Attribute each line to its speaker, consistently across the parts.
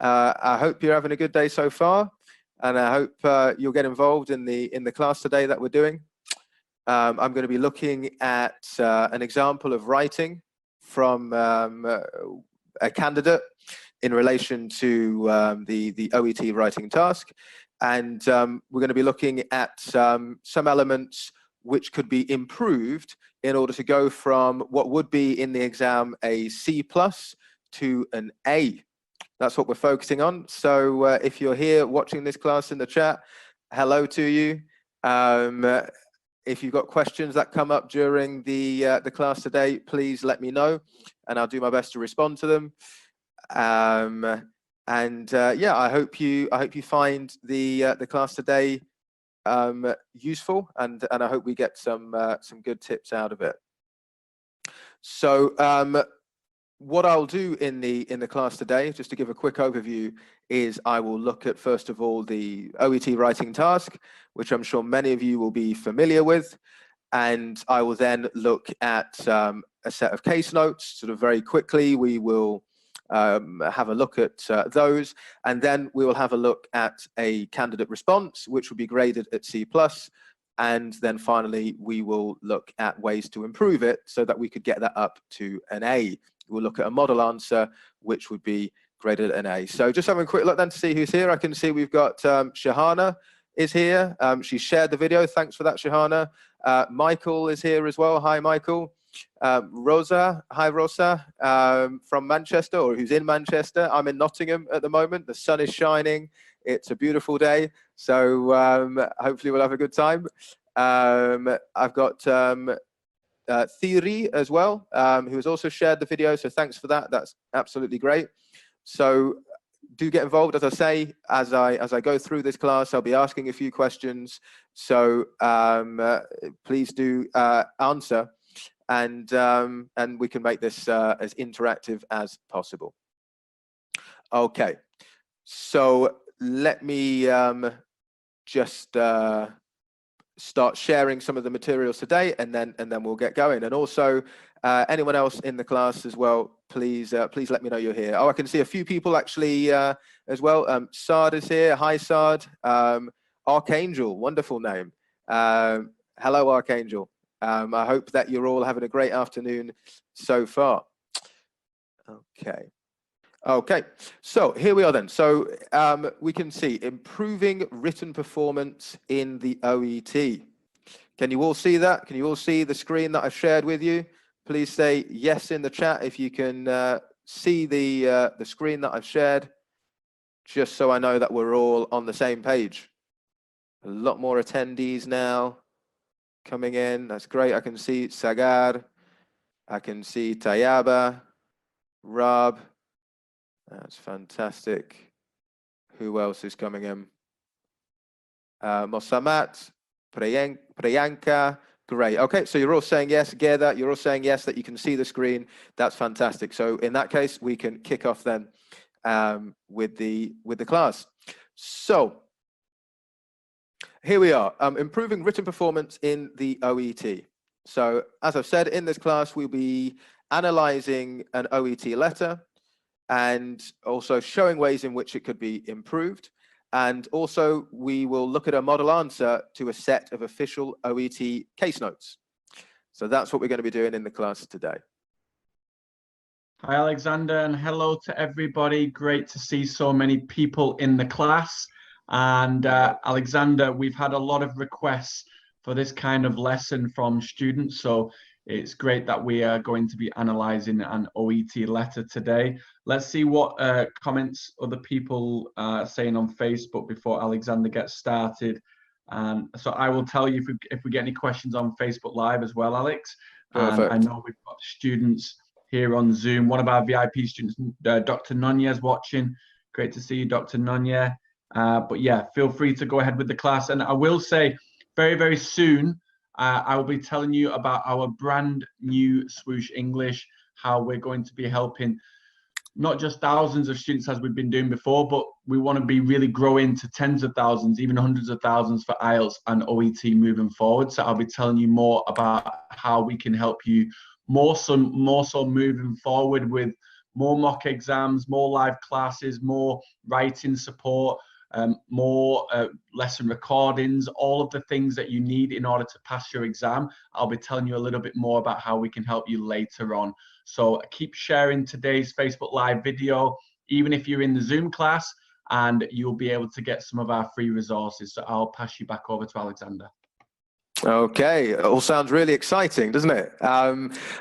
Speaker 1: I hope you're having a good day so far, and I hope you'll get involved in the class today that we're doing. I'm going to be looking at an example of writing from a candidate in relation to the OET writing task, and we're going to be looking at some elements which could be improved in order to go from what would be in the exam a C+ to an A. That's what we're focusing on. So if you're here watching this class in the chat, hello to you. If you've got questions that come up during the class today, please let me know, and I'll do my best to respond to them. Yeah, I hope you find the class today useful, and I hope we get some good tips out of it. So what I'll do in the class today, just to give a quick overview, is I will look at, first of all, the OET writing task, which I'm sure many of you will be familiar with, and I will then look at a set of case notes. Sort of very quickly, we will have a look at those, and then we will have a look at a candidate response, which will be graded at C+, and then finally we will look at ways to improve it so that we could get that up to an A. We'll look at a model answer, which would be graded at an A. So just having a quick look then to see who's here. I can see we've got Shahana is here. She shared the video. Thanks for that, Shahana. Michael is here as well. Hi, Michael. Rosa, hi Rosa, from Manchester, or who's in Manchester. I'm in Nottingham at the moment. The sun is shining. It's a beautiful day. So hopefully we'll have a good time. I've got Theory as well, who has also shared the video. So thanks for that. That's absolutely great. So do get involved. As I say, as I go through this class, I'll be asking a few questions. So please do answer, and we can make this as interactive as possible. Okay, so let me just start sharing some of the materials today, and then we'll get going. And also anyone else in the class as well, please let me know you're here. Oh, I can see a few people actually as well. Sard is here. Hi, Sard. Archangel, wonderful name. Hello, Archangel. I hope that you're all having a great afternoon so far. Okay, so here we are then. So we can see improving written performance in the OET. Can you all see that? Can you all see the screen that I've shared with you? Please say yes in the chat if you can see the screen that I've shared, just so I know that we're all on the same page. A lot more attendees now coming in. That's great. I can see Sagar. I can see Tayaba, Rob. That's fantastic. Who else is coming in? Mosamat, Priyanka. Great. Okay, so you're all saying yes. Geda, you're all saying yes that you can see the screen. That's fantastic. So in that case, we can kick off then with the class. So here we are, improving written performance in the OET. So as I've said, in this class, we'll be analyzing an OET letter and also showing ways in which it could be improved. And also we will look at a model answer to a set of official OET case notes. So that's what we're going to be doing in the class today.
Speaker 2: Hi, Alexander, and hello to everybody. Great to see so many people in the class. And Alexander, we've had a lot of requests for this kind of lesson from students. So it's great that we are going to be analysing an OET letter today. Let's see what comments other people are saying on Facebook before Alexander gets started. So I will tell you if we get any questions on Facebook Live as well, Alex. And I know we've got students here on Zoom. One of our VIP students, Dr. Nonya, is watching. Great to see you, Dr. Nonya. But yeah, feel free to go ahead with the class. And I will say very, very soon, I will be telling you about our brand new Swoosh English, how we're going to be helping not just thousands of students as we've been doing before, but we want to be really growing to tens of thousands, even hundreds of thousands for IELTS and OET moving forward. So I'll be telling you more about how we can help you more so moving forward with more mock exams, more live classes, more writing support, more lesson recordings, all of the things that you need in order to pass your exam. I'll be telling you a little bit more about how we can help you later on. So keep sharing today's Facebook Live video, even if you're in the Zoom class, and you'll be able to get some of our free resources. So I'll pass you back over to Alexander.
Speaker 1: Okay, it all sounds really exciting, doesn't it?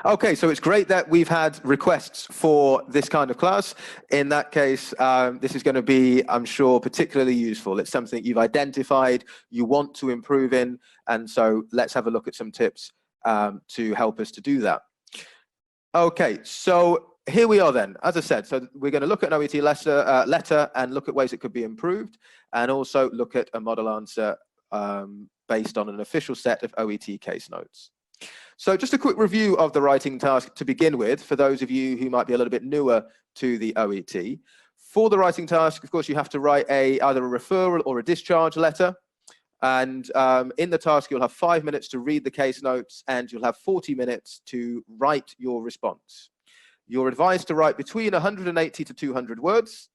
Speaker 1: Okay, so it's great that we've had requests for this kind of class. In that case, this is going to be, I'm sure, particularly useful. It's something you've identified, you want to improve in, and so let's have a look at some tips to help us to do that. Okay, so here we are then. As I said, so we're going to look at an OET letter and look at ways it could be improved, and also look at a model answer based on an official set of OET case notes. So just a quick review of the writing task to begin with, for those of you who might be a little bit newer to the OET. For the writing task, of course, you have to write either a referral or a discharge letter. And in the task, you'll have 5 minutes to read the case notes, and you'll have 40 minutes to write your response. You're advised to write between 180 to 200 words,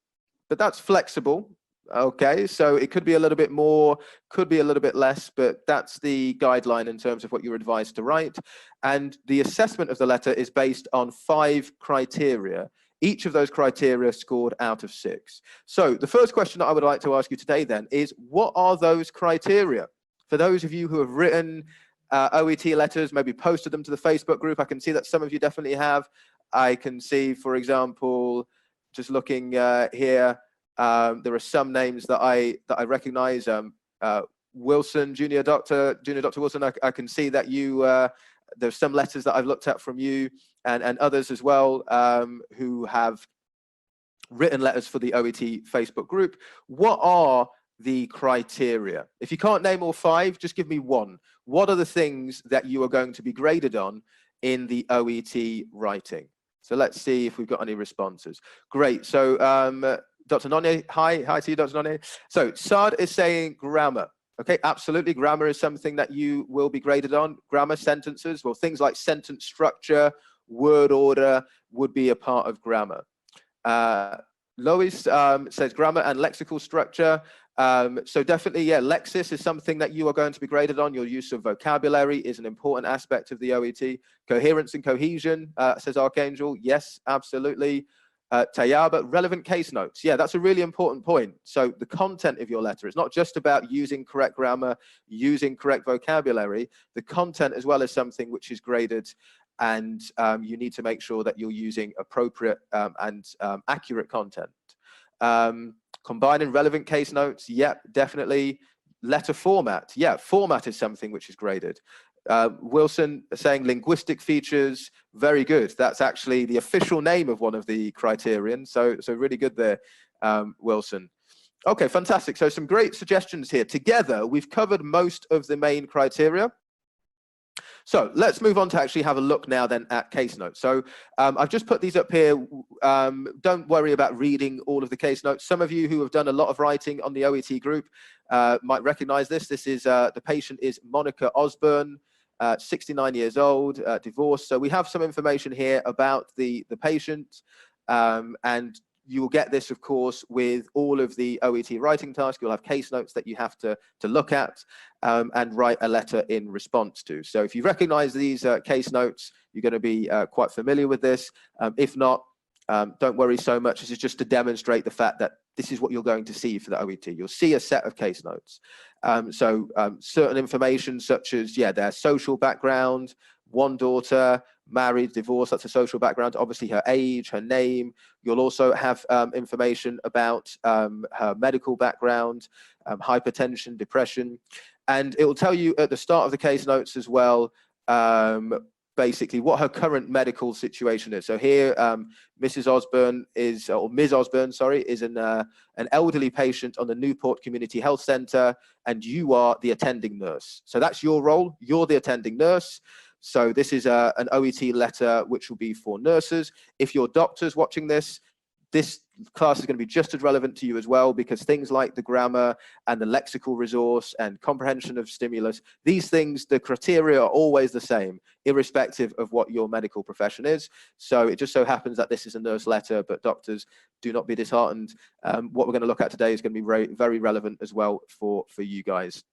Speaker 1: but that's flexible. Okay, so it could be a little bit more, could be a little bit less, but that's the guideline in terms of what you're advised to write. And the assessment of the letter is based on 5 criteria. Each of those criteria scored out of 6. So the first question that I would like to ask you today then is, what are those criteria? For those of you who have written OET letters, maybe posted them to the Facebook group, I can see that some of you definitely have. I can see, for example, just looking here, there are some names that I recognize. Wilson, Junior Doctor Wilson, I can see that you, there's some letters that I've looked at from you and others as well who have written letters for the OET Facebook group. What are the criteria? If you can't name all 5, just give me one. What are the things that you are going to be graded on in the OET writing? So let's see if we've got any responses. Great. So Dr. Nonye, hi to you, Dr. Nonye. So Saad is saying grammar. Okay, absolutely. Grammar is something that you will be graded on. Grammar, sentences, well, things like sentence structure, word order would be a part of grammar. Lois says grammar and lexical structure. So definitely, yeah, lexis is something that you are going to be graded on. Your use of vocabulary is an important aspect of the OET. Coherence and cohesion, says Archangel. Yes, absolutely. Tayaba, relevant case notes. Yeah, that's a really important point. So the content of your letter, it's not just about using correct grammar, using correct vocabulary. The content as well is something which is graded, and you need to make sure that you're using appropriate and accurate content. Combining relevant case notes, yep, definitely. Letter format, yeah, format is something which is graded. Wilson saying linguistic features, very good. That's actually the official name of one of the criterion. So really good there, Wilson. Okay, fantastic. So some great suggestions here. Together, we've covered most of the main criteria. So let's move on to actually have a look now then at case notes. So I've just put these up here. Don't worry about reading all of the case notes. Some of you who have done a lot of writing on the OET group might recognize this. This is the patient is Monica Osborne, 69 years old, divorced. So we have some information here about the patient, and you will get this, of course, with all of the OET writing tasks. You'll have case notes that you have to look at and write a letter in response to. So if you recognize these case notes, you're going to be quite familiar with this. If not, don't worry so much. This is just to demonstrate the fact that this is what you're going to see for the OET. You'll see a set of case notes. Certain information such as, yeah, their social background, one daughter, married, divorced, that's a social background, obviously her age, her name. You'll also have information about her medical background, hypertension, depression, and it will tell you at the start of the case notes as well, basically what her current medical situation is. So here, Mrs. Osborne is, or Ms. Osborne, sorry, is an elderly patient on the Newport Community Health Center, and you are the attending nurse. So that's your role. You're the attending nurse. So this is an OET letter which will be for nurses. If you're doctors watching this, this class is going to be just as relevant to you as well, because things like the grammar and the lexical resource and comprehension of stimulus, these things, the criteria are always the same, irrespective of what your medical profession is. So it just so happens that this is a nurse letter, but doctors, do not be disheartened. What we're going to look at today is going to be very relevant as well for you guys.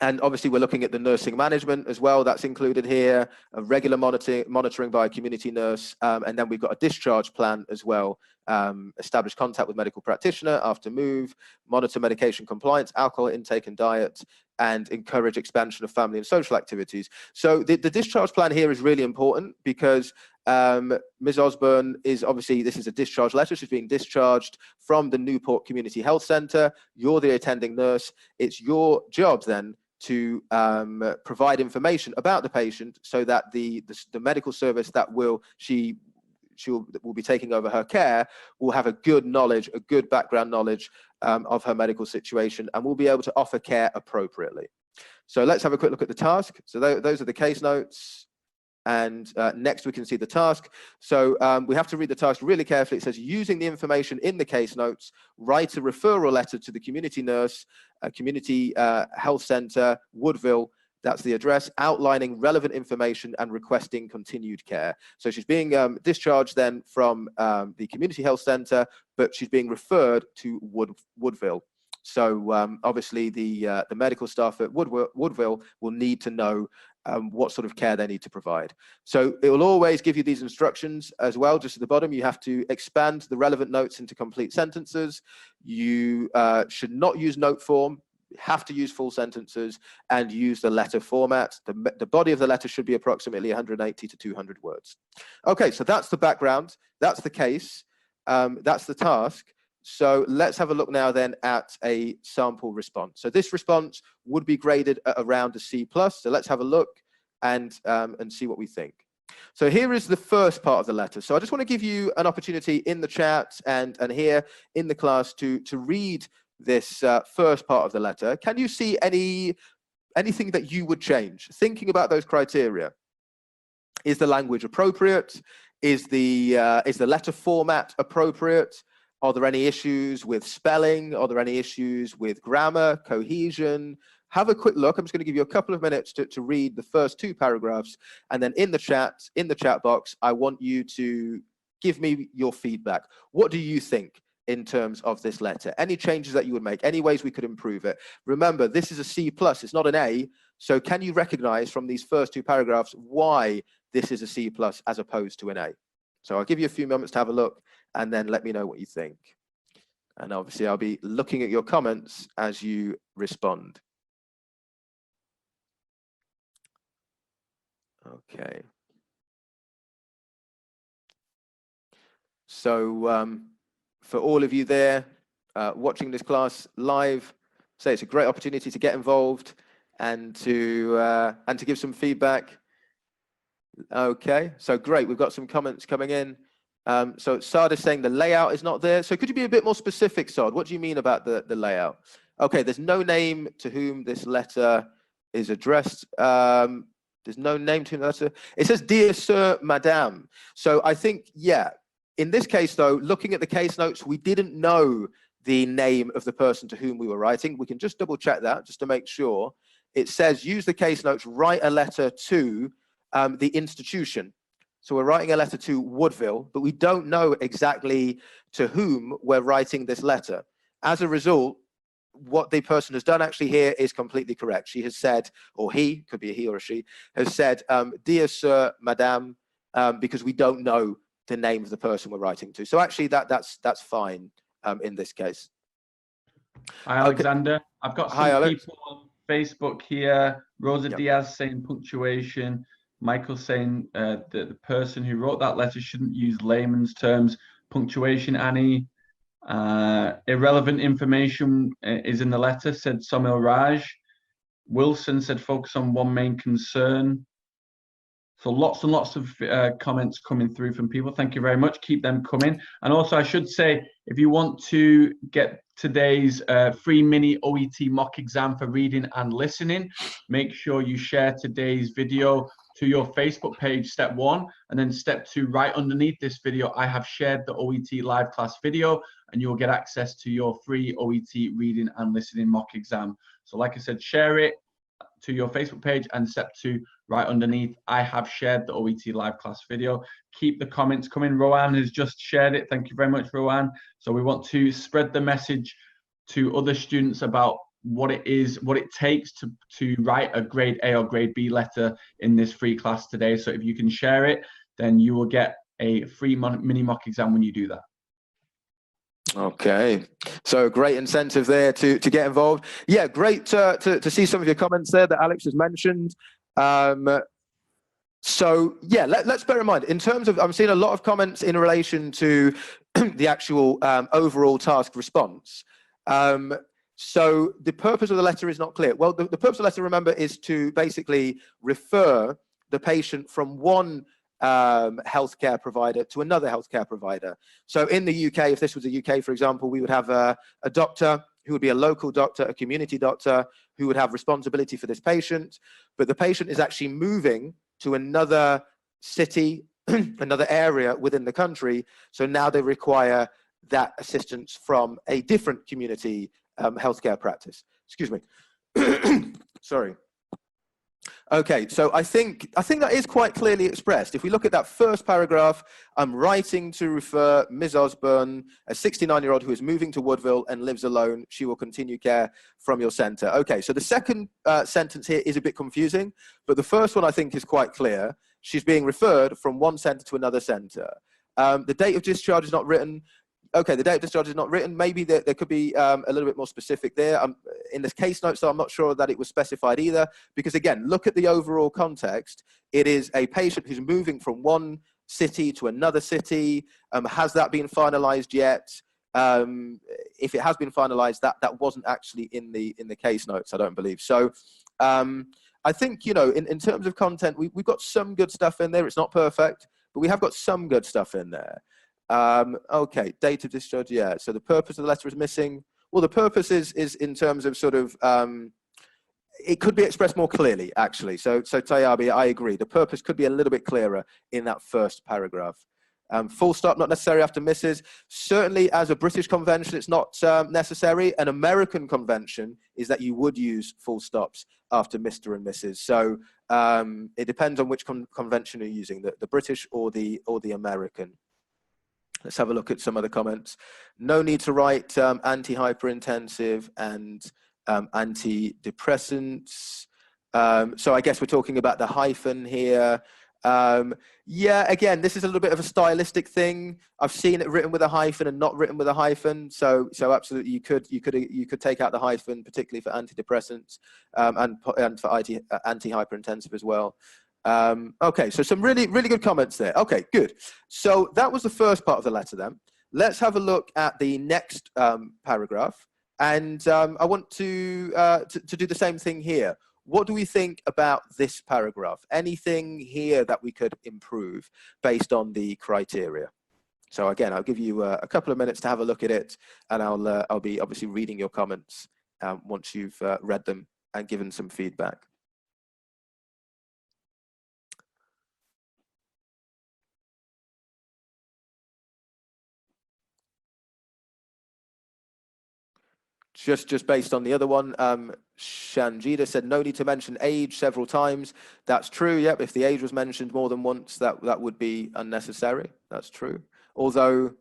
Speaker 1: And obviously we're looking at the nursing management as well, that's included here, a regular monitoring by a community nurse, and then we've got a discharge plan as well, establish contact with medical practitioner after move, monitor medication compliance, alcohol intake and diet, and encourage expansion of family and social activities. So the discharge plan here is really important because Ms. Osborne is obviously, this is a discharge letter. She's being discharged from the Newport Community Health Centre. You're the attending nurse. It's your job then to provide information about the patient so that the medical service that will be taking over her care will have a good knowledge, a good background knowledge of her medical situation, and will be able to offer care appropriately. So let's have a quick look at the task. So those are the case notes. And next we can see the task. So we have to read the task really carefully. It says, using the information in the case notes, write a referral letter to the community nurse, community health center, Woodville, that's the address, outlining relevant information and requesting continued care. So she's being discharged then from the community health center, but she's being referred to Woodville. So obviously the medical staff at Woodville will need to know what sort of care they need to provide. So it will always give you these instructions as well. Just at the bottom, you have to expand the relevant notes into complete sentences. You should not use note form. You have to use full sentences and use the letter format. The body of the letter should be approximately 180 to 200 words. Okay, so that's the background. That's the case. That's the task. So let's have a look now then at a sample response. So this response would be graded at around a C+. So let's have a look and see what we think. So here is the first part of the letter. So I just want to give you an opportunity in the chat and here in the class to read this first part of the letter. Can you see anything that you would change? Thinking about those criteria. Is the language appropriate? Is the letter format appropriate? Are there any issues with spelling? Are there any issues with grammar, cohesion? Have a quick look. I'm just going to give you a couple of minutes to read the first two paragraphs. And then in the chat box, I want you to give me your feedback. What do you think in terms of this letter? Any changes that you would make? Any ways we could improve it? Remember, this is a C+, it's not an A. So can you recognize from these first two paragraphs why this is a C+ as opposed to an A? So I'll give you a few moments to have a look and then let me know what you think. And obviously I'll be looking at your comments as you respond. Okay. So for all of you there watching this class live, say it's a great opportunity to get involved and to give some feedback. Okay, so great, we've got some comments coming in. So Saad is saying the layout is not there. So could you be a bit more specific, Saad? What do you mean about the layout? Okay, there's no name to whom this letter is addressed. There's no name to the letter. It says, Dear Sir, Madame. So I think, yeah, in this case, though, looking at the case notes, we didn't know the name of the person to whom we were writing. We can just double check that just to make sure. It says, use the case notes, write a letter to the institution. So we're writing a letter to Woodville, but we don't know exactly to whom we're writing this letter. As a result, what the person has done actually here is completely correct. She has said, or he, could be a he or a she, has said, Dear Sir, Madame, because we don't know the name of the person we're writing to. So actually that's fine in this case.
Speaker 2: Hi, Alexander. Okay. I've got some people on Facebook here. Rosa Diaz saying punctuation. Michael saying that the person who wrote that letter shouldn't use layman's terms. Punctuation, Annie. Irrelevant information is in the letter, said Somil Raj. Wilson said focus on one main concern. So lots and lots of comments coming through from people. Thank you very much. Keep them coming. And also I should say, if you want to get today's free mini OET mock exam for reading and listening, make sure you share today's video to your Facebook page, step 1, and then step 2, right underneath this video, I have shared the OET live class video, and you will get access to your free OET reading and listening mock exam. So like I said, share it to your Facebook page, and step 2, right underneath, I have shared the OET live class video. Keep the comments coming. Rowan has just shared it. Thank you very much, Rowan. So we want to spread the message to other students about what it takes to write a grade A or grade B letter in this free class today. So if you can share it, then you will get a free mini mock exam when you do that.
Speaker 1: Okay, so great incentive there to get involved. Yeah, great to see some of your comments there that Alex has mentioned. So yeah, let's bear in mind, in terms of, I'm seeing a lot of comments in relation to the actual overall task response. So the purpose of the letter is not clear. Well, the purpose of the letter, remember, is to basically refer the patient from one healthcare provider to another healthcare provider. So in the UK, if this was the UK, for example, we would have a doctor who would be a local doctor, a community doctor, who would have responsibility for this patient, but the patient is actually moving to another city, another area within the country. So now they require that assistance from a different community healthcare practice. Excuse me. Sorry. Okay, so I think that is quite clearly expressed. If we look at that first paragraph, I'm writing to refer Ms. Osborne, a 69-year-old who is moving to Woodville and lives alone. She will continue care from your centre. Okay, so the second sentence here is a bit confusing, but the first one I think is quite clear. She's being referred from one centre to another centre. The date of discharge is not written. Okay, the date of discharge is not written. Maybe there could be a little bit more specific there. In this case notes, so I'm not sure that it was specified either, because again, look at the overall context. It is a patient who's moving from one city to another city. Has that been finalized yet? If it has been finalized, that wasn't actually in the case notes, I don't believe. So I think, you know, in terms of content, we've got some good stuff in there. It's not perfect, but we have got some good stuff in there. Okay, date of discharge, yeah. So the purpose of the letter is missing. Well, the purpose is in terms of sort of, it could be expressed more clearly, actually. So Tayabi, I agree. The purpose could be a little bit clearer in that first paragraph. Full stop, not necessary after Mrs. Certainly, as a British convention, it's not necessary. An American convention is that you would use full stops after Mr. and Mrs. So it depends on which convention you're using, the British or the American. Let's have a look at some other comments. No need to write anti-hypertensive and antidepressants. So I guess we're talking about the hyphen here. Yeah, again, this is a little bit of a stylistic thing. I've seen it written with a hyphen and not written with a hyphen. So absolutely, you could take out the hyphen, particularly for antidepressants and for anti-hypertensive as well. Okay, so some really good comments there. Okay, good. So that was the first part of the letter then. Let's have a look at the next paragraph. And I want to do the same thing here. What do we think about this paragraph? Anything here that we could improve based on the criteria? So again, I'll give you a couple of minutes to have a look at it, and I'll be obviously reading your comments once you've read them and given some feedback. Just based on the other one, Shanjita said no need to mention age several times. That's true. Yep, if the age was mentioned more than once, that would be unnecessary. That's true. Although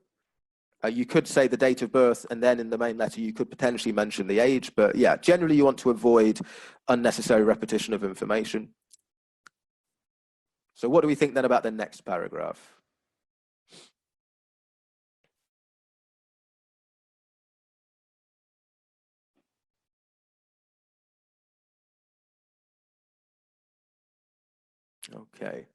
Speaker 1: you could say the date of birth, and then in the main letter you could potentially mention the age. But yeah, generally you want to avoid unnecessary repetition of information. So what do we think then about the next paragraph? Okay.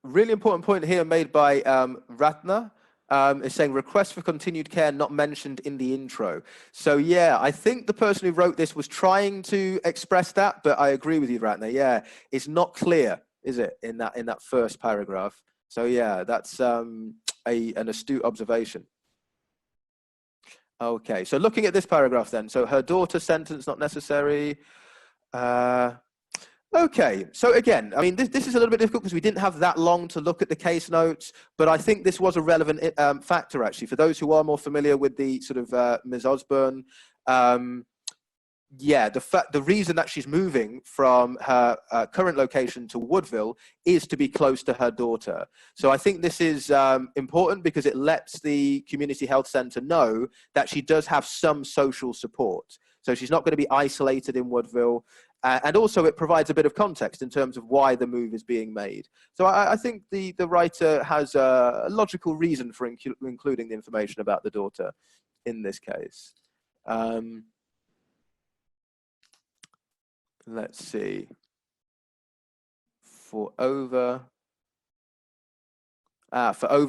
Speaker 1: Really important point here made by Ratna. Is saying request for continued care not mentioned in the intro. So yeah, I think the person who wrote this was trying to express that, but I agree with you, Ratna. Yeah, it's not clear, is it, in that first paragraph? So yeah, that's an astute observation. Okay, so looking at this paragraph then, so her daughter sentence not necessary. Okay, so again, I mean, this is a little bit difficult because we didn't have that long to look at the case notes, but I think this was a relevant factor, actually, for those who are more familiar with the sort of Ms. Osborne. Yeah, the reason that she's moving from her current location to Woodville is to be close to her daughter. So I think this is important because it lets the community health center know that she does have some social support. So she's not going to be isolated in Woodville. And also it provides a bit of context in terms of why the move is being made. So I think the writer has a logical reason for including the information about the daughter in this case. Let's see. For over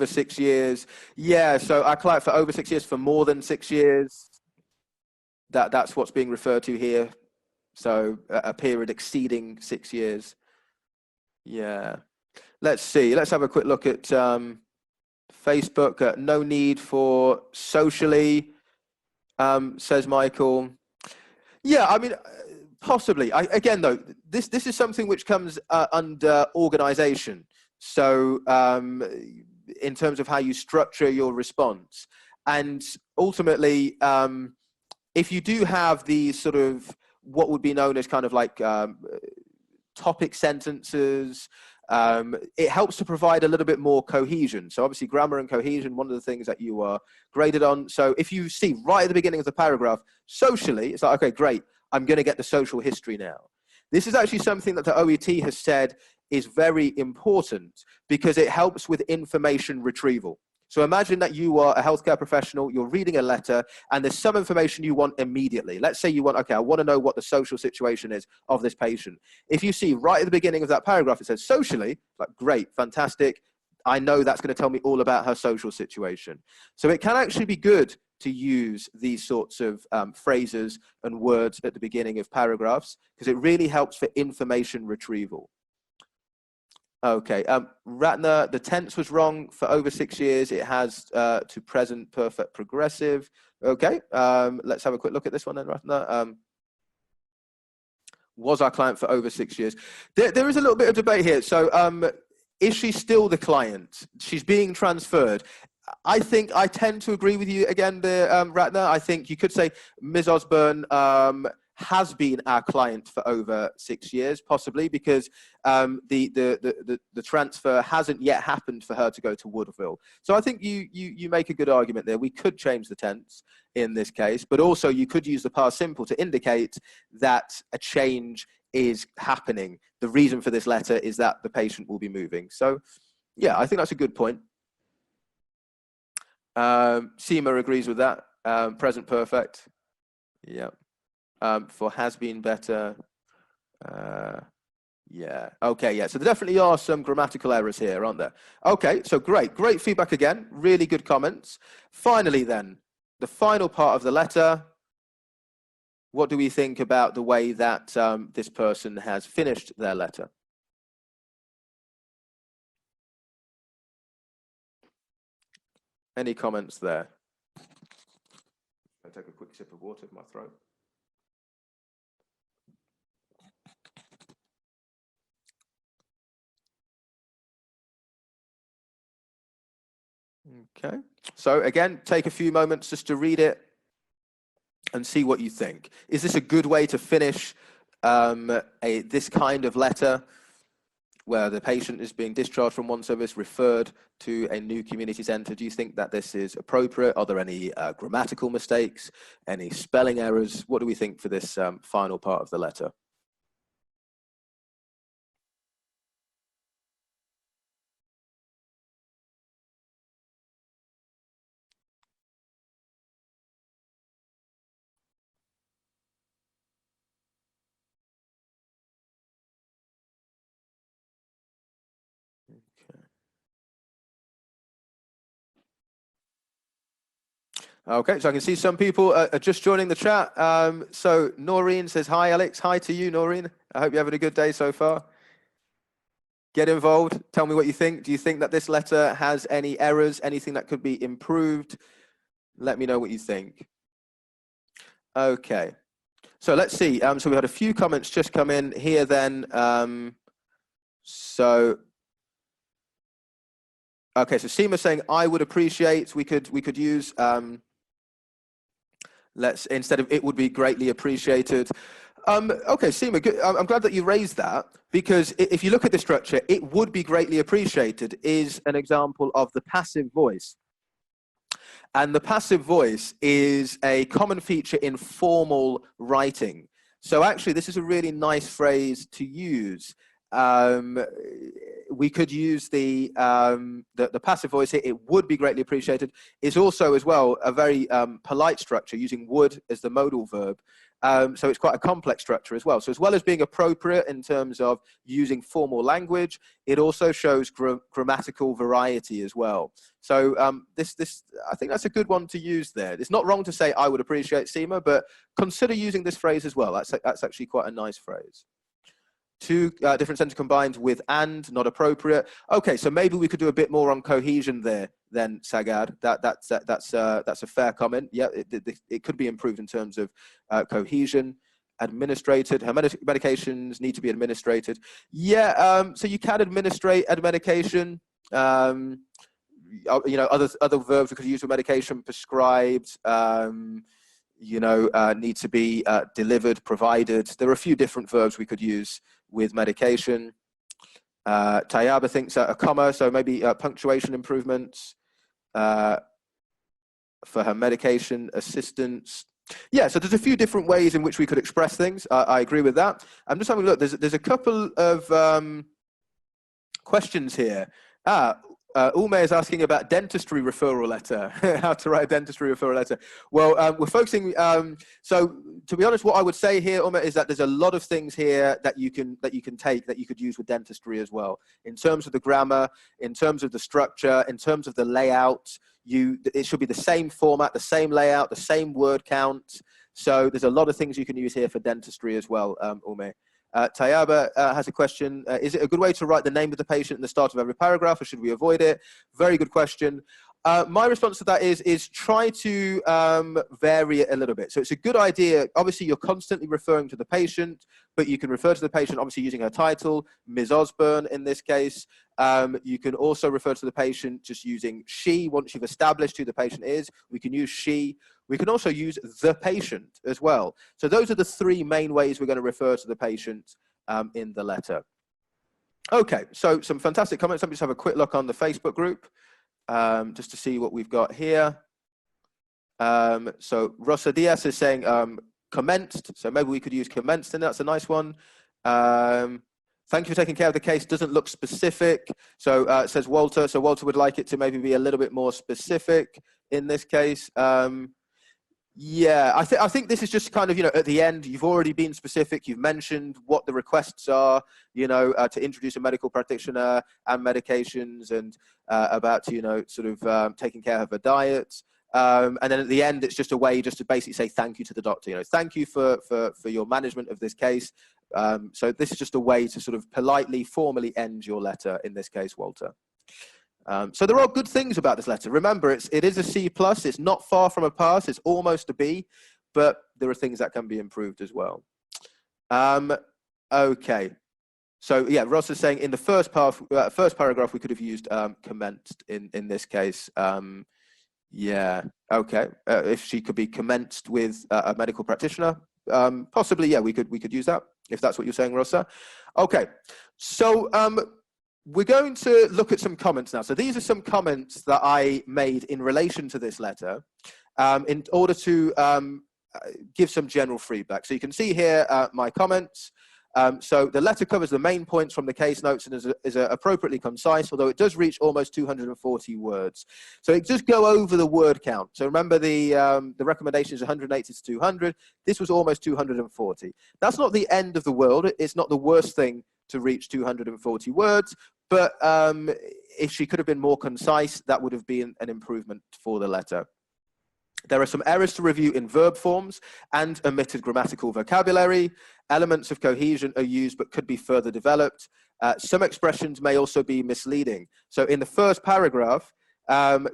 Speaker 1: 6 years. Yeah, so our client for over 6 years, for more than 6 years. That's what's being referred to here. So a period exceeding 6 years. Yeah. Let's see. Let's have a quick look at Facebook. No need for socially, says Michael. Yeah, I mean, possibly. Again, though, this is something which comes under organization. So in terms of how you structure your response. And ultimately, if you do have these sort of what would be known as kind of like topic sentences, it helps to provide a little bit more cohesion. So obviously grammar and cohesion, one of the things that you are graded on. So if you see right at the beginning of the paragraph, socially, it's like, okay, great, I'm going to get the social history now. This is actually something that the OET has said is very important because it helps with information retrieval. So imagine that you are a healthcare professional, you're reading a letter, and there's some information you want immediately. Let's say you want, okay, I want to know what the social situation is of this patient. If you see right at the beginning of that paragraph, it says socially, like great, fantastic, I know that's going to tell me all about her social situation. So it can actually be good to use these sorts of phrases and words at the beginning of paragraphs because it really helps for information retrieval. Okay, Ratner, the tense was wrong for over 6 years. It has to present perfect progressive. Okay, let's have a quick look at this one then, Ratner. Was our client for over 6 years? There is a little bit of debate here. So is she still the client? She's being transferred. I think I tend to agree with you again there, Ratner. I think you could say Ms. Osborne has been our client for over 6 years, possibly because the transfer hasn't yet happened for her to go to Woodville. So I think you make a good argument there. We could change the tense in this case, but also you could use the past simple to indicate that a change is happening. The reason for this letter is that the patient will be moving. So yeah, I think that's a good point. Seema agrees with that. Present perfect. Yeah. For has been better. Yeah. Okay. Yeah. So there definitely are some grammatical errors here, aren't there? Okay. So great. Great feedback again. Really good comments. Finally, then, the final part of the letter. What do we think about the way that this person has finished their letter? Any comments there? I'll take a quick sip of water in my throat. Okay, so again, take a few moments just to read it and see what you think. Is this a good way to finish this kind of letter where the patient is being discharged from one service, referred to a new community center? Do you think that this is appropriate? Are there any grammatical mistakes, any spelling errors? What do we think for this final part of the letter? Okay, so I can see some people are just joining the chat. So Noreen says, hi, Alex. Hi to you, Noreen. I hope you're having a good day so far. Get involved. Tell me what you think. Do you think that this letter has any errors, anything that could be improved? Let me know what you think. Okay. So let's see. So we had a few comments just come in here then. So, okay, so Seema saying, I would appreciate, we could use, let's, instead of it would be greatly appreciated. Okay, Seema, good. I'm glad that you raised that, because if you look at the structure, it would be greatly appreciated is an example of the passive voice. And the passive voice is a common feature in formal writing. So actually, this is a really nice phrase to use. We could use the passive voice here. It would be greatly appreciated. Is also as well a very polite structure, using would as the modal verb. So it's quite a complex structure as well. So as well as being appropriate in terms of using formal language, it also shows grammatical variety as well. So I think that's a good one to use there. It's not wrong to say I would appreciate, Seema, but consider using this phrase as well. That's actually quite a nice phrase. Two different sentences combined with and, not appropriate. Okay, so maybe we could do a bit more on cohesion there then, Sagar. That's a fair comment. Yeah, it could be improved in terms of cohesion. Administrated, her medications need to be administrated. Yeah, so you can administrate a medication. You know, other verbs we could use for medication: prescribed. You know, need to be delivered, provided. There are a few different verbs we could use with medication. Tayaba thinks a comma, so maybe punctuation improvements for her medication assistance. Yeah, so there's a few different ways in which we could express things. I agree with that. I'm just having a look. There's a couple of questions here. Ulme is asking about dentistry referral letter, how to write a dentistry referral letter. Well, we're focusing, so to be honest, what I would say here, Ulme, is that there's a lot of things here that you can take, that you could use with dentistry as well. In terms of the grammar, in terms of the structure, in terms of the layout, it should be the same format, the same layout, the same word count. So there's a lot of things you can use here for dentistry as well, Ulme. Tayaba has a question. Is it a good way to write the name of the patient in the start of every paragraph, or should we avoid it? Very good question. My response to that is try to vary it a little bit. So it's a good idea. Obviously, you're constantly referring to the patient, but you can refer to the patient obviously using her title, Ms. Osborne in this case. You can also refer to the patient just using she. Once you've established who the patient is, we can use she. We can also use the patient as well. So those are the three main ways we're going to refer to the patient in the letter. Okay, so some fantastic comments. Let me just have a quick look on the Facebook group just to see what we've got here. So Rosa Diaz is saying commenced. So maybe we could use commenced, and that's a nice one. Thank you for taking care of the case. Doesn't look specific. So it says Walter. So Walter would like it to maybe be a little bit more specific in this case. Yeah, I think this is just kind of, you know, at the end, you've already been specific. You've mentioned what the requests are, you know, to introduce a medical practitioner and medications, and about, you know, sort of taking care of a diet. And then at the end, it's just a way just to basically say thank you to the doctor. You know, thank you for your management of this case. So this is just a way to sort of politely, formally end your letter, in this case, Walter. So there are good things about this letter. Remember, it is a C+. It's not far from a pass. It's almost a B, but there are things that can be improved as well. Okay. So yeah, Ross is saying in the first paragraph we could have used commenced in this case. Yeah. Okay. If she could be commenced with a medical practitioner, possibly. Yeah, we could use that if that's what you're saying, Rosa. Okay. So we're going to look at some comments now. So these are some comments that I made in relation to this letter in order to give some general feedback. So you can see here my comments. So the letter covers the main points from the case notes and is appropriately concise, although it does reach almost 240 words. So it does go over the word count. So remember the recommendation is 180 to 200. This was almost 240. That's not the end of the world. It's not the worst thing to reach 240 words, but if she could have been more concise, that would have been an improvement for the letter. There are some errors to review in verb forms and omitted grammatical vocabulary. Elements of cohesion are used but could be further developed. Some expressions may also be misleading. So in the first paragraph,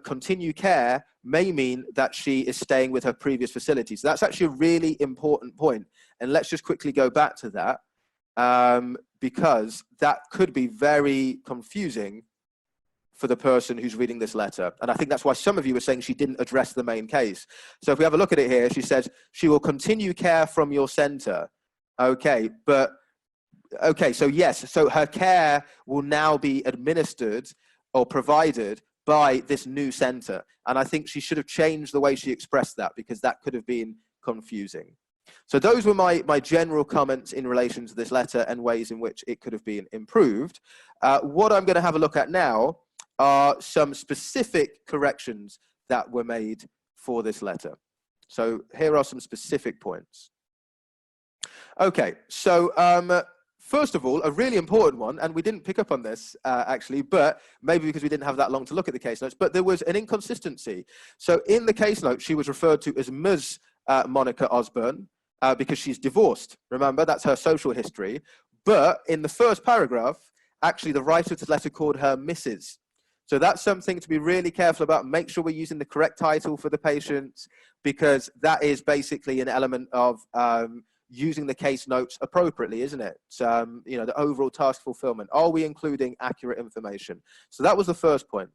Speaker 1: continue care may mean that she is staying with her previous facility. So that's actually a really important point. And let's just quickly go back to that, because that could be very confusing for the person who's reading this letter. And I think that's why some of you were saying she didn't address the main case. So if we have a look at it here, she says, she will continue care from your center. Okay, so yes, so her care will now be administered or provided by this new center. And I think she should have changed the way she expressed that, because that could have been confusing. So those were my general comments in relation to this letter and ways in which it could have been improved. What I'm going to have a look at now are some specific corrections that were made for this letter. So here are some specific points. Okay, so first of all, a really important one, and we didn't pick up on this actually, but maybe because we didn't have that long to look at the case notes, but there was an inconsistency. So in the case note, she was referred to as Ms. Monica Osborne because she's divorced. Remember, that's her social history. But in the first paragraph, actually the writer of the letter called her Mrs. So that's something to be really careful about. Make sure we're using the correct title for the patient, because that is basically an element of using the case notes appropriately, isn't it? You know, the overall task fulfillment. Are we including accurate information? So that was the first point.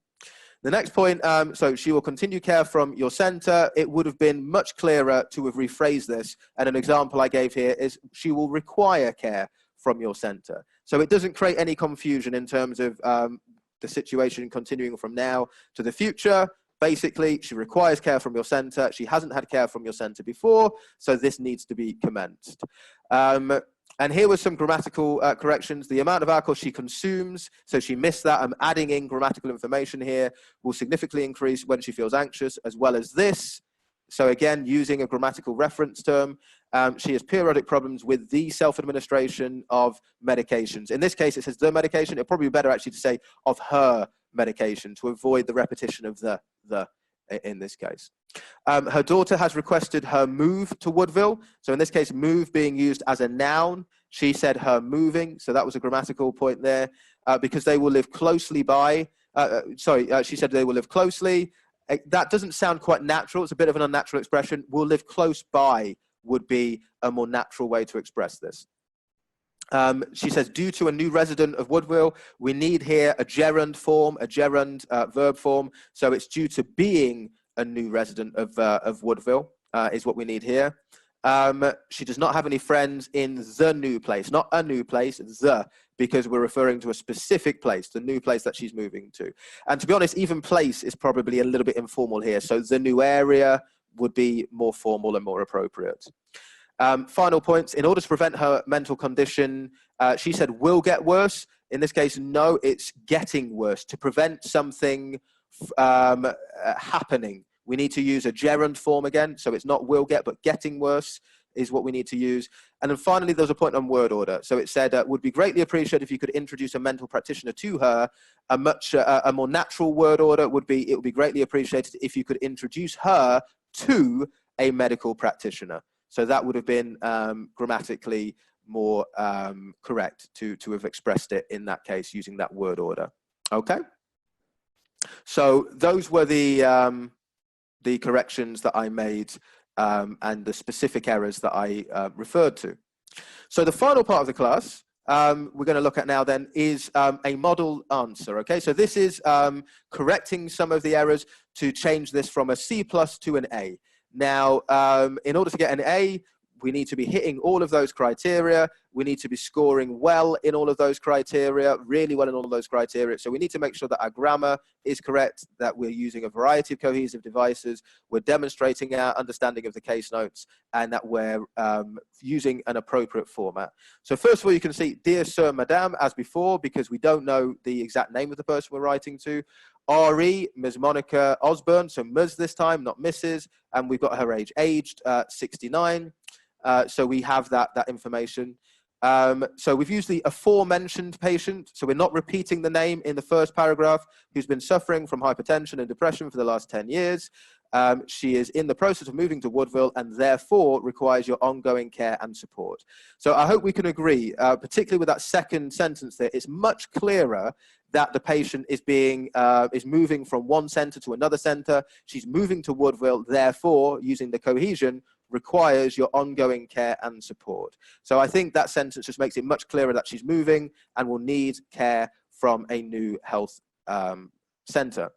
Speaker 1: The next point, so she will continue care from your center. It would have been much clearer to have rephrased this. And an example I gave here is she will require care from your center. So it doesn't create any confusion in terms of the situation continuing from now to the future. Basically, she requires care from your center. She hasn't had care from your center before, so this needs to be commenced. And here were some grammatical corrections. The amount of alcohol she consumes, so she missed that. I'm adding in grammatical information here, will significantly increase when she feels anxious, as well as this. So again, using a grammatical reference term, she has periodic problems with the self-administration of medications. In this case, it says the medication. It'd probably be better actually to say of her medication to avoid the repetition of the in this case. Her daughter has requested her move to Woodville. So in this case, move being used as a noun. She said her moving. So that was a grammatical point there, because they will live closely by. She said they will live closely. That doesn't sound quite natural. It's a bit of an unnatural expression. Will live close by would be a more natural way to express this. She says, due to a new resident of Woodville, we need here a gerund form, a gerund verb form. So it's due to being a new resident of Woodville is what we need here. She does not have any friends in the new place, not a new place, the, because we're referring to a specific place, the new place that she's moving to. And to be honest, even place is probably a little bit informal here. So the new area would be more formal and more appropriate. Final points, in order to prevent her mental condition, she said will get worse. In this case, no, it's getting worse. To prevent something happening, we need to use a gerund form again. So it's not will get, but getting worse is what we need to use. And then finally, there's a point on word order. So it said, would be greatly appreciated if you could introduce a mental practitioner to her. A more natural word order would be, it would be greatly appreciated if you could introduce her to a medical practitioner. So that would have been grammatically more correct to have expressed it in that case using that word order. Okay. So those were the corrections that I made and the specific errors that I referred to. So the final part of the class we're going to look at now then is a model answer. Okay, so this is correcting some of the errors to change this from a C+ to an A. Now, in order to get an A, we need to be hitting all of those criteria. We need to be scoring well in all of those criteria, really well in all of those criteria. So we need to make sure that our grammar is correct, that we're using a variety of cohesive devices, we're demonstrating our understanding of the case notes, and that we're using an appropriate format. So first of all, you can see, Dear Sir, Madame, as before, because we don't know the exact name of the person we're writing to. RE, Ms. Monica Osborne, so Ms. this time, not Mrs. And we've got her age, aged 69. So we have that information. So we've used the aforementioned patient. So we're not repeating the name in the first paragraph, who's been suffering from hypertension and depression for the last 10 years. she is in the process of moving to Woodville and therefore requires your ongoing care and support. So I hope we can agree, particularly with that second sentence there, it's much clearer that the patient is moving from one center to another center. She's moving to Woodville, therefore, using the cohesion, requires your ongoing care and support. So I think that sentence just makes it much clearer that she's moving and will need care from a new health center.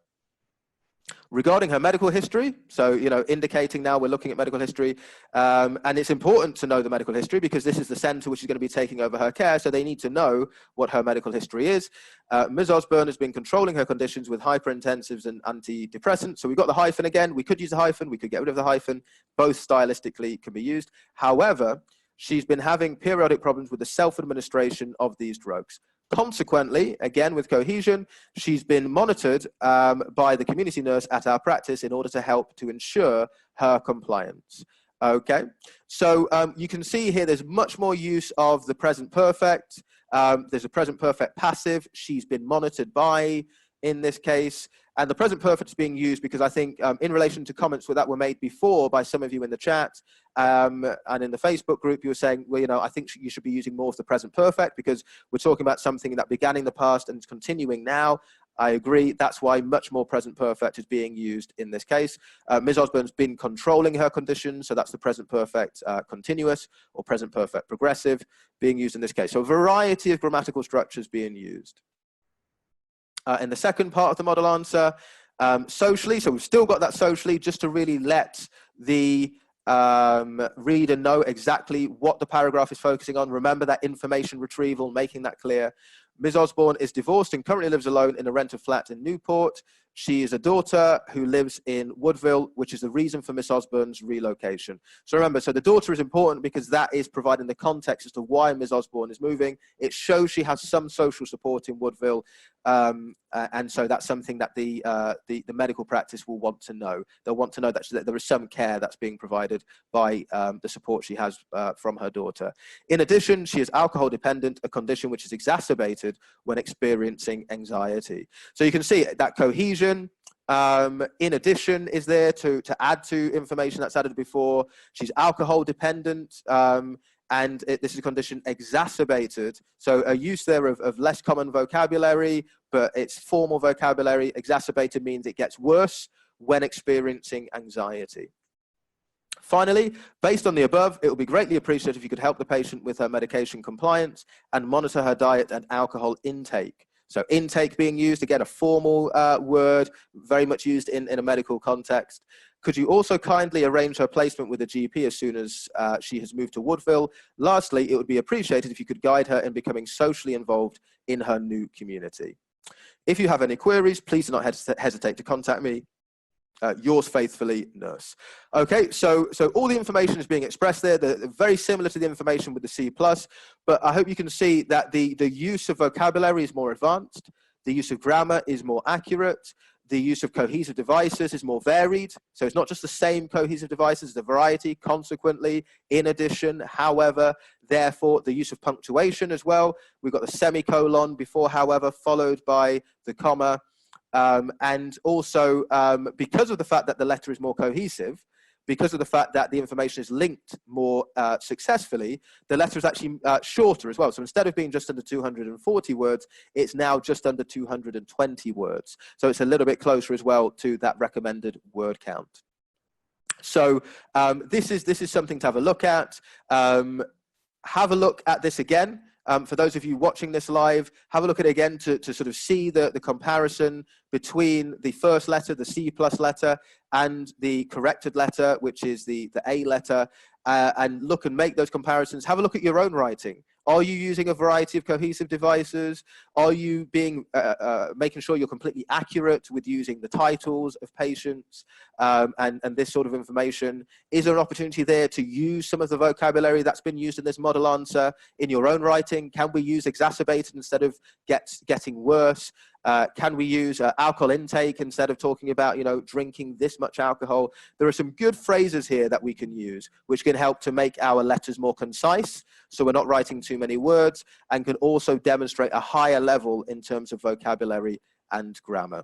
Speaker 1: Regarding her medical history, so, indicating now we're looking at medical history, and it's important to know the medical history because this is the center which is going to be taking over her care, so they need to know what her medical history is. Ms. Osborne has been controlling her conditions with hyperintensives and antidepressants. So we've got the hyphen again. We could use a hyphen. We could get rid of the hyphen. Both stylistically can be used. However, she's been having periodic problems with the self-administration of these drugs. Consequently, again with cohesion, she's been monitored by the community nurse at our practice in order to help to ensure her compliance. Okay, so you can see here there's much more use of the present perfect. There's a present perfect passive. She's been monitored by, in this case, and the present perfect is being used because I think in relation to comments that were made before by some of you in the chat and in the Facebook group, you were saying, well, I think you should be using more of the present perfect because we're talking about something that began in the past and is continuing now. I agree. That's why much more present perfect is being used in this case. Ms. Osborne's been controlling her condition, so that's the present perfect continuous or present perfect progressive being used in this case. So a variety of grammatical structures being used. In the second part of the model answer, socially, so we've still got that socially just to really let the reader know exactly what the paragraph is focusing on. Remember that information retrieval, making that clear. Ms. Osborne is divorced and currently lives alone in a rented flat in Newport. She is a daughter who lives in Woodville, which is the reason for Ms. Osborne's relocation. So remember, so the daughter is important because that is providing the context as to why Ms. Osborne is moving. It shows she has some social support in Woodville, and so that's something that the medical practice will want to know. They'll want to know that there is some care that's being provided by the support she has from her daughter. In addition, she is alcohol dependent, a condition which is exacerbated when experiencing anxiety. So you can see that cohesion, in addition, is there to add to information that's added before. She's alcohol dependent, and this is a condition exacerbated. So a use there of less common vocabulary, but it's formal vocabulary. Exacerbated means it gets worse when experiencing anxiety. Finally, based on the above, it would be greatly appreciated if you could help the patient with her medication compliance and monitor her diet and alcohol intake. So intake being used, again, a formal word, very much used in a medical context. Could you also kindly arrange her placement with a GP as soon as she has moved to Woodville? Lastly, it would be appreciated if you could guide her in becoming socially involved in her new community. If you have any queries, please do not hesitate to contact me. Yours faithfully, nurse. Okay, so all the information is being expressed there. They're very similar to the information with the C+, but I hope you can see that the use of vocabulary is more advanced. The use of grammar is more accurate. The use of cohesive devices is more varied. So it's not just the same cohesive devices, the variety. Consequently, in addition, however, therefore, the use of punctuation as well. We've got the semicolon before however, followed by the comma. And also, because of the fact that the letter is more cohesive, because of the fact that the information is linked more successfully, the letter is actually shorter as well. So instead of being just under 240 words, it's now just under 220 words. So it's a little bit closer as well to that recommended word count. So this is something to have a look at. Have a look at this again. For those of you watching this live, have a look at it again to sort of see the comparison between the first letter, the C+ letter, and the corrected letter, which is the A letter, and look and make those comparisons. Have a look at your own writing. Are you using a variety of cohesive devices? Are you making sure you're completely accurate with using the titles of patients and this sort of information? Is there an opportunity there to use some of the vocabulary that's been used in this model answer in your own writing? Can we use exacerbated instead of getting worse? Can we use alcohol intake instead of talking about, drinking this much alcohol? There are some good phrases here that we can use, which can help to make our letters more concise, so we're not writing too many words, and can also demonstrate a higher level in terms of vocabulary and grammar.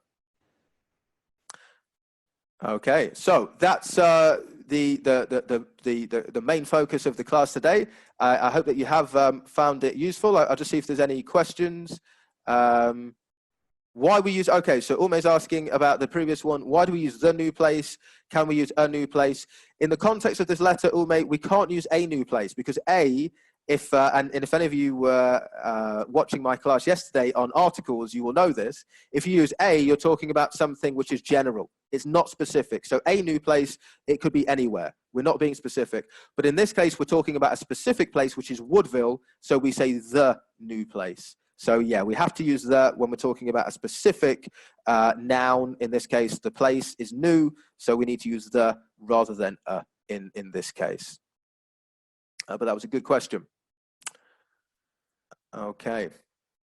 Speaker 1: Okay, so that's the main focus of the class today. I hope that you have found it useful. I'll just see if there's any questions. Why we use, okay, so Ume's asking about the previous one. Why do we use the new place? Can we use a new place? In the context of this letter, Ume, we can't use a new place because a, if and if any of you were watching my class yesterday on articles, you will know this. If you use a, you're talking about something which is general. It's not specific. So a new place, it could be anywhere. We're not being specific. But in this case, we're talking about a specific place, which is Woodville. So we say the new place. So yeah, we have to use the when we're talking about a specific noun. In this case, the place is new. So we need to use the rather than in this case. But that was a good question. Okay.